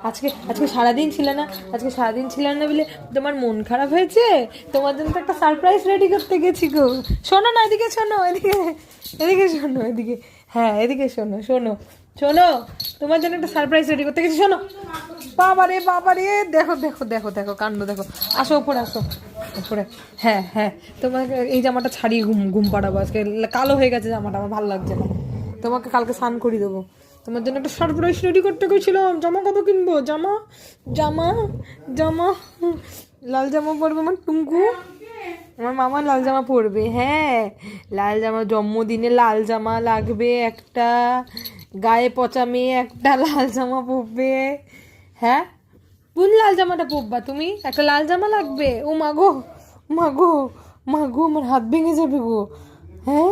আজকে আজকে সারাদিন ছিল না, আজকে সারাদিন ছিল না বলে তোমার মন খারাপ হয়েছে? তোমার জন্য তো একটা সারপ্রাইজ রেডি করতে গেছি গো। শোনো না, এদিকে শোনো, এদিকে এদিকে শোনো, এদিকে, হ্যাঁ এদিকে শোনো, শোনো শোনো, তোমার জন্য একটা সারপ্রাইজ রেডি করতে গেছি, শোনো। বাবারে বাবারে, দেখো দেখো দেখো দেখো কাণ্ড দেখো। আসো উপরে, আসো উপরে। হ্যাঁ হ্যাঁ, তোমাকে এই জামাটা ছাড়িয়ে ঘুম ঘুম পাড়াবো আজকে, কালো হয়ে গেছে জামাটা, আমার ভালো লাগছে না। তোমাকে কালকে স্নান করিয়ে দেবো। তোমার জন্য একটা সারপ্রাইজ রেডি করতে গেছিলাম। জামা কত কিনবো? জামা জামা জামা লাল জামা পরবে আমার টুঙ্কু, আমার মামা লাল জামা পরবে। হ্যাঁ, লাল জামা, জন্মদিনে লাল জামা লাগবে একটা, গায়ে পচা মেয়ে একটা লাল জামা পরবে। হ্যাঁ, কোন লাল জামাটা পরবা তুমি? একটা লাল জামা লাগবে। ও মাগো মাগো মাগো, আমার হাত ভেঙে যাবে গো। হ্যাঁ